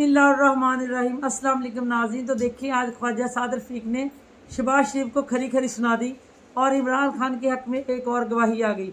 बिस्मिल्लाहिर्रहमानिर्रहीम। अस्सलाम वालेकुम नाज़रीन। तो देखिए, आज ख्वाजा साद रफ़ीक ने शहबाज शरीफ को खरी खरी सुना दी और इमरान खान के हक़ में एक और गवाही आ गई।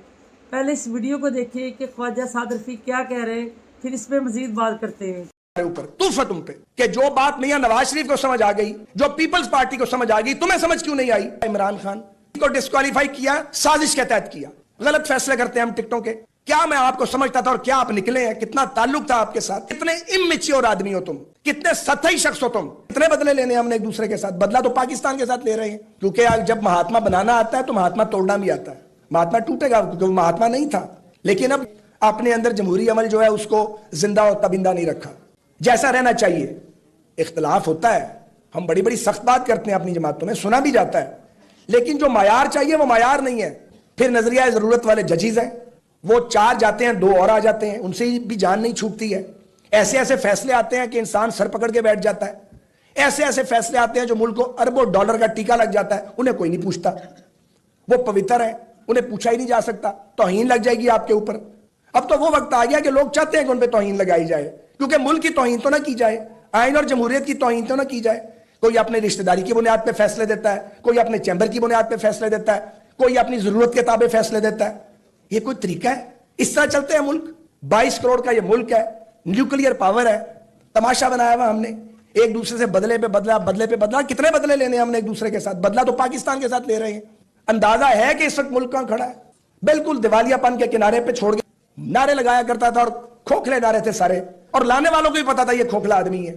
पहले इस वीडियो को देखिए कि ख्वाजा साद रफ़ीक क्या कह रहे हैं, फिर इस पे मजीद बात करते हैं। ऊपर तूफा तुम पे कि जो बात मियां नवाज शरीफ को समझ आ गई, जो पीपल्स पार्टी को समझ आ गई, तुम्हें समझ क्यों नहीं आई? इमरान खान को डिस्क्वालीफाई किया, साजिश के तहत किया। गलत फैसले करते हैं हम टिकटों के। क्या मैं आपको समझता था और क्या आप निकले हैं? कितना ताल्लुक था आपके साथ? कितने इमैच्योर आदमी हो तुम, कितने सतही शख्स हो तुम। कितने बदले लेने हमने एक दूसरे के साथ। बदला तो पाकिस्तान के साथ ले रहे हैं, क्योंकि जब महात्मा बनाना आता है तो महात्मा तोड़ना भी आता है। महात्मा टूटेगा क्योंकि वो महात्मा नहीं था, लेकिन अब अपने अंदर जमहूरी अमल जो है उसको जिंदा और तबिंदा नहीं रखा। जैसा रहना चाहिए। इख्तलाफ होता है, हम बड़ी बड़ी सख्त बात करते हैं अपनी जमातों में, सुना भी जाता है, लेकिन जो मायार चाहिए वो मायार नहीं है। फिर नजरिया जरूरत वाले जजीज हैं, वो 4 जाते हैं 2 और आ जाते हैं, उनसे भी जान नहीं छूटती है। ऐसे ऐसे फैसले आते हैं कि इंसान सर पकड़ के बैठ जाता है। ऐसे ऐसे फैसले आते हैं जो मुल्क को अरबों डॉलर का टीका लग जाता है, उन्हें कोई नहीं पूछता। वो पवित्र है, उन्हें पूछा ही नहीं जा सकता, तौहीन लग जाएगी आपके ऊपर। अब तो वो वक्त आ गया कि लोग चाहते हैं कि उन पर तौहीन लगाई जाए, क्योंकि मुल्क की तौहीन तो ना की जाए, आइन और जमहूरियत की तौहीन तो ना की जाए। कोई अपने रिश्तेदारी की बुनियाद पे फैसले देता है, कोई अपने चैम्बर की बुनियाद पे फैसले देता है, कोई अपनी जरूरत के ताबे फैसले देता है। ये कोई तरीका है? इस तरह चलते हैं मुल्क? 22 करोड़ का ये मुल्क है, न्यूक्लियर पावर है, तमाशा बनाया हुआ हमने। एक दूसरे से बदले पे बदला, बदले पे बदला। कितने बदले लेने हमने एक दूसरे के साथ? बदला तो पाकिस्तान के साथ ले रहे हैं। अंदाजा है कि इस वक्त मुल्क कहां खड़ा है? बिल्कुल दिवालियापन के किनारे पे छोड़ के नारे लगाया करता था, और खोखले नारे थे सारे, और लाने वालों को भी पता था ये खोखला आदमी है।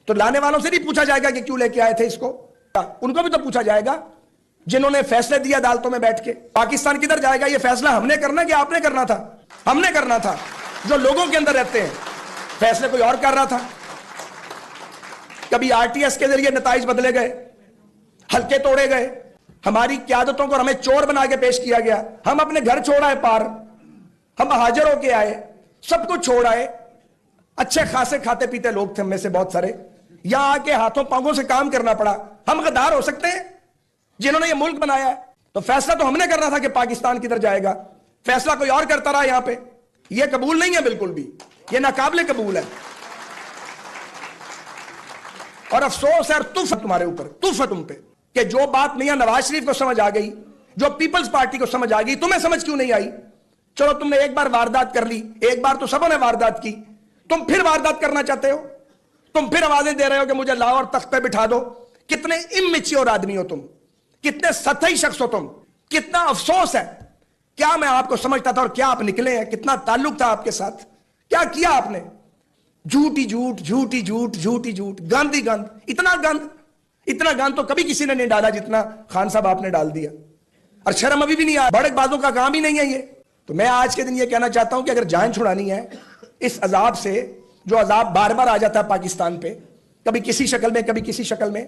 तो लाने वालों से नहीं पूछा जाएगा कि क्यों लेके आए थे इसको? उनको भी तो पूछा जाएगा जिन्होंने फैसले दिया अदालतों में बैठ के। पाकिस्तान किधर जाएगा? ये फैसला हमने करना कि आपने करना था? हमने करना था। जो लोगों के अंदर रहते हैं, फैसले कोई और कर रहा था। कभी आरटीएस के जरिए नताइज बदले गए, हल्के तोड़े गए, हमारी क्यादतों को हमें चोर बना के पेश किया गया। हम अपने घर छोड़ आए पार, हम हाजिर होके आए, सब कुछ छोड़ आए। अच्छे खासे खाते पीते लोग थे, हमें से बहुत सारे यहां आके हाथों पांवों से काम करना पड़ा। हम गद्दार हो सकते हैं जिन्होंने ये मुल्क बनाया है? तो फैसला तो हमने करना था कि पाकिस्तान किधर जाएगा। फैसला कोई और करता रहा यहां पे। ये कबूल नहीं है, बिल्कुल भी ये नाकाबिले कबूल है। और अफसोस है और तुफ तुम्हारे ऊपर, तुफ है तुम पे कि जो बात मियां नवाज शरीफ को समझ आ गई, जो पीपल्स पार्टी को समझ आ गई, तुम्हें समझ क्यों नहीं आई? चलो, तुमने एक बार वारदात कर ली, एक बार तो सबों ने वारदात की, तुम फिर वारदात करना चाहते हो? तुम फिर आवाजें दे रहे हो कि मुझे लाओ और तख्त पे बिठा दो। कितने इमैच्योर आदमी हो तुम, कितने सतही शख्स हो तुम। कितना अफसोस है। क्या मैं आपको समझता था और क्या आप निकले हैं? कितना ताल्लुक था आपके साथ? क्या किया आपने? झूठी झूठ, झूठी झूठ, झूठी झूठ, गंद ही गंद। इतना गंद, इतना गंद तो कभी किसी ने नहीं डाला जितना खान साहब आपने डाल दिया। और शर्म अभी भी नहीं आया। बड़कबाजों का काम ही नहीं है ये। तो मैं आज के दिन ये कहना चाहता हूं कि अगर जान छुड़ानी है इस अजाब से, जो अजाब बार बार आ जाता है पाकिस्तान पे, कभी किसी शक्ल में कभी किसी शक्ल में,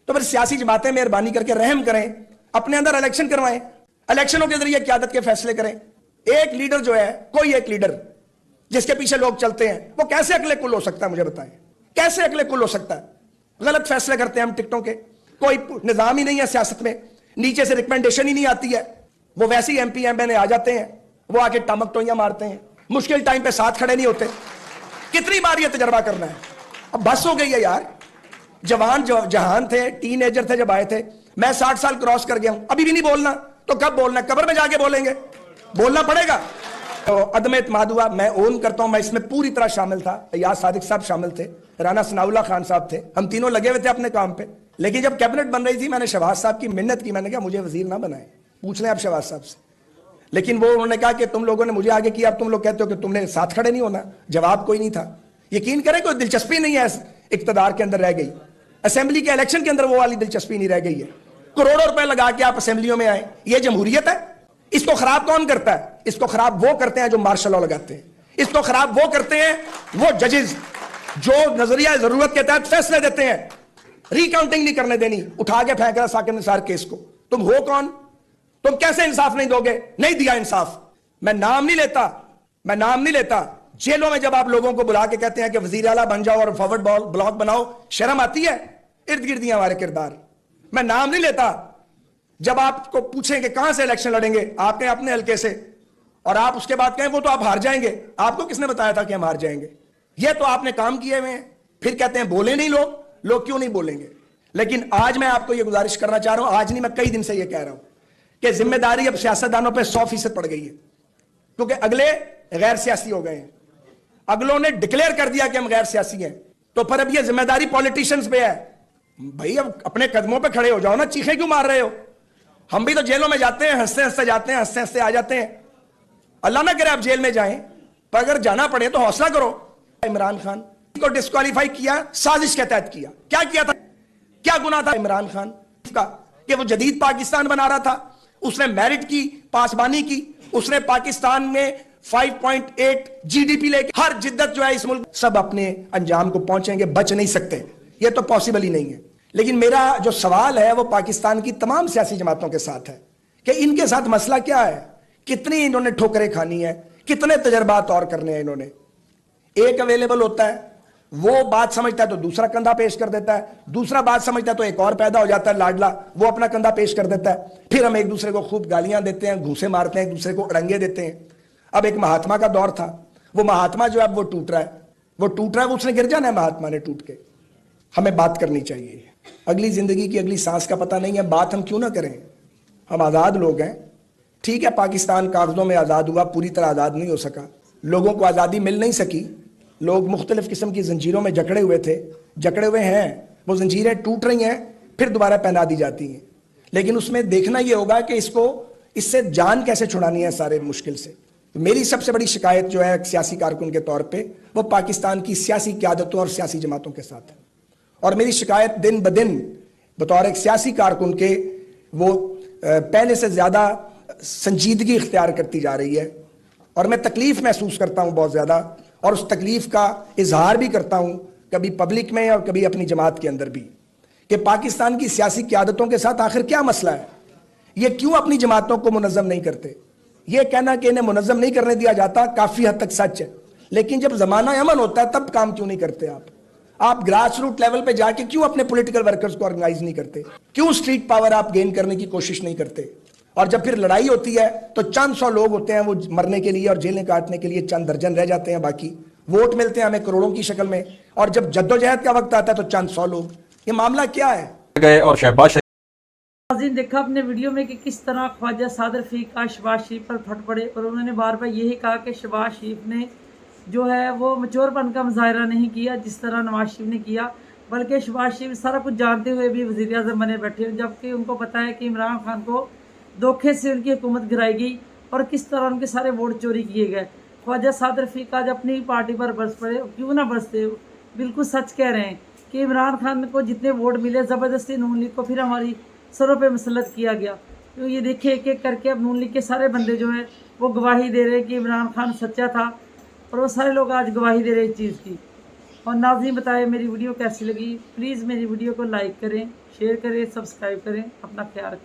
तो फिर सियासी जमातें मेहरबानी करके रहम करें, अपने अंदर इलेक्शन करवाएं, इलेक्शनों के जरिए क़यादत के फैसले करें। एक लीडर जो है, कोई एक लीडर जिसके पीछे लोग चलते हैं, वो कैसे अगले कुल हो सकता है? मुझे बताएं, कैसे अगले कुल हो सकता है? गलत फैसले करते हैं हम टिकटों के। कोई निजाम ही नहीं है सियासत में, नीचे से रिकमेंडेशन ही नहीं आती है। वो वैसे ही एमपी एमएलए आ जाते हैं, वो आके टमक टोइयां मारते हैं, मुश्किल टाइम पे साथ खड़े नहीं होते। कितनी बार ये तजर्बा करना है? अब बस हो गई है यार। जवान जहान थे, टीनेजर थे जब आए थे। मैं 60 साल क्रॉस कर गया हूं, अभी भी नहीं बोलना तो कब बोलना? कब्र में जाके बोलेंगे, बोलना पड़ेगा। तो अदम एतमाद हुआ, मैं ओन करता हूं, मैं इसमें पूरी तरह शामिल था। अय्याज सादिक साहब शामिल थे, राना सनाउल्लाह खान साहब थे, हम तीनों लगे हुए थे अपने काम पे। लेकिन जब कैबिनेट बन रही थी, मैंने शहबाज साहब की मिन्नत की, मैंने कहा मुझे वजीर ना बनाए, पूछ लें आप शहबाज साहब से। लेकिन वो उन्होंने कहा कि तुम लोगों ने मुझे आगे किया, अब तुम लोग कहते हो कि तुमने साथ खड़े नहीं होना। जवाब कोई नहीं था। यकीन करें, कोई दिलचस्पी नहीं है इक्तदार के अंदर रह गई। असेंबली के इलेक्शन के अंदर वो वाली दिलचस्पी नहीं रह गई है। करोड़ों रुपए लगा के आप असेंबलियों में आए, ये जमहूरियत है? इसको खराब कौन करता है? इसको खराब वो करते हैं जो मार्शल लॉ लगाते हैं। इसको खराब वो करते हैं वो जजेस जो नजरिया जरूरत के तहत फैसले देते हैं। रिकाउंटिंग नहीं करने देनी, उठा के फेंक रहा साकिब निसार केस को। तुम हो कौन? तुम कैसे इंसाफ नहीं दोगे? नहीं दिया इंसाफ। मैं नाम नहीं लेता, मैं नाम नहीं लेता। जेलों में जब आप लोगों को बुला के कहते हैं कि वजीर आला बन जाओ और फॉरवर्ड ब्लॉक बनाओ, शर्म आती है? इर्द गिर्द हमारे किरदार। मैं नाम नहीं लेता। जब आपको पूछें कि कहां से इलेक्शन लड़ेंगे, आपने अपने हल्के से, और आप उसके बाद कहें वो तो आप हार जाएंगे, आपको किसने बताया था कि हम हार जाएंगे? ये तो आपने काम किए हुए हैं। फिर कहते हैं बोले नहीं लोग क्यों नहीं बोलेंगे। लेकिन आज मैं आपको यह गुजारिश करना चाह रहा हूं, आज नहीं मैं कई दिन से यह कह रहा हूं कि जिम्मेदारी अब सियासतदानों पर 100% पड़ गई है, क्योंकि अगले गैर सियासी हो गए हैं। अगलों ने डिक्लेयर कर दिया कि हम गैर सियासी हैं, तो फिर अब यह जिम्मेदारी पॉलिटिशियंस पे है। भाई अब अपने कदमों पे खड़े हो जाओ ना, चीखें क्यों मार रहे हो। हम भी तो जेलों में जाते हैं, हंसते हंसते जाते हैं, हंसते हंसते आ जाते हैं। अल्लाह ना करे आप जेल में जाएं, पर अगर जाना पड़े तो हौसला करो। इमरान खान को डिस्क्वालीफाई किया, साजिश के तहत किया। क्या किया था, क्या गुनाह था इमरान खान का कि वो जदीद पाकिस्तान बना रहा था। उसने मेरिट की, पासबानी की, उसने पाकिस्तान में 5.8 जीडीपी लेके हर जिद्दत जो है इस मुल्क, सब अपने अंजाम को पहुंचेंगे, बच नहीं सकते, ये तो पॉसिबल ही नहीं है। लेकिन मेरा जो सवाल है वो पाकिस्तान की तमाम सियासी जमातों के साथ है कि इनके साथ मसला क्या है, कितनी इन्होंने ठोकरें खानी है, कितने तजर्बात और करने हैं इन्होंने। एक अवेलेबल होता है, वो बात समझता है तो दूसरा कंधा पेश कर देता है, दूसरा बात समझता है तो एक और पैदा हो जाता है लाडला, वो अपना कंधा पेश कर देता है। फिर हम एक दूसरे को खूब गालियां देते हैं, घूंसे मारते हैं, एक दूसरे को अड़ंगे देते हैं। अब एक महात्मा का दौर था, वो महात्मा जो है वो टूट रहा है, वो उसने गिर जाना है महात्मा ने टूट के। हमें बात करनी चाहिए, अगली जिंदगी की अगली सांस का पता नहीं है, बात हम क्यों ना करें। हम आज़ाद लोग हैं, ठीक है पाकिस्तान कागजों में आज़ाद हुआ, पूरी तरह आज़ाद नहीं हो सका, लोगों को आज़ादी मिल नहीं सकी, लोग मुख्तलिफ किस्म की जंजीरों में जकड़े हुए थे, जकड़े हुए हैं, वो जंजीरें टूट रही हैं, फिर दोबारा पहना दी जाती हैं। लेकिन उसमें देखना ये होगा कि इससे जान कैसे छुड़ानी है सारे मुश्किल से। तो मेरी सबसे बड़ी शिकायत जो है एक सियासी कारकुन के तौर पे, वो पाकिस्तान की सियासी क़यादतों और सियासी जमातों के साथ है। और मेरी शिकायत दिन ब दिन बतौर एक सियासी कारकुन के वो पहले से ज़्यादा संजीदगी इख्तियार करती जा रही है। और मैं तकलीफ़ महसूस करता हूँ बहुत ज़्यादा, और उस तकलीफ़ का इजहार भी करता हूँ कभी पब्लिक में और कभी अपनी जमात के अंदर भी, कि पाकिस्तान की सियासी क़यादतों के साथ आखिर क्या मसला है। ये क्यों अपनी जमातों को मुनज़्ज़म नहीं करते। ये कहना कि इन्हें मुनज़्ज़म नहीं करने दिया जाता काफ़ी हद तक सच है, लेकिन जब ज़माना अमन होता है तब काम क्यों नहीं करते आप ग्रास रूट लेवल पे जाके क्यों अपने पॉलिटिकल वर्कर्स को ऑर्गेनाइज नहीं करते, क्यों स्ट्रीट पावर आप गेन करने की कोशिश नहीं करते। और जब फिर लड़ाई होती है तो चंद सौ लोग होते हैं वो मरने के लिए और जेलें काटने के लिए, चंद दर्जन रह जाते हैं, बाकी वोट मिलते हैं हमें करोड़ों की शक्ल में, और जब जद्दोजहद का वक्त आता है तो चंद सौ लोग। ये मामला क्या है। गए और शहबाज नाज़रीन देखा अपने वीडियो में कि किस तरह ख्वाजा सादर रफ़ीक का शहबाज शरीफ पर फट पड़े, और उन्होंने बार बार यही कहा कि शहबाज शरीफ ने जो है वो मचोरपन का मुजाहरा नहीं किया जिस तरह नवाज शरीफ ने किया, बल्कि शहबाज शरीफ सारा कुछ जानते हुए भी वज़ीर आज़म बने बैठे, जबकि उनको पता है कि इमरान खान को धोखे से उनकी हुकूमत गिराई गई और किस तरह उनके सारे वोट चोरी किए गए। ख्वाजा सादर रफ़ीक आज अपनी पार्टी पर बरस पड़े, क्यों ना बरसते, बिल्कुल सच कह रहे हैं कि इमरान खान को जितने वोट मिले ज़बरदस्ती नून लीग को फिर हमारी सरों पे मुसल्लत किया गया। तो ये देखिए एक एक करके अब नून लीग के सारे बंदे जो हैं वो गवाही दे रहे हैं कि इमरान खान सच्चा था, और वो सारे लोग आज गवाही दे रहे हैं इस चीज़ की। और नाज़रीन बताएं मेरी वीडियो कैसी लगी, प्लीज़ मेरी वीडियो को लाइक करें, शेयर करें, सब्सक्राइब करें, अपना ख्याल रखें।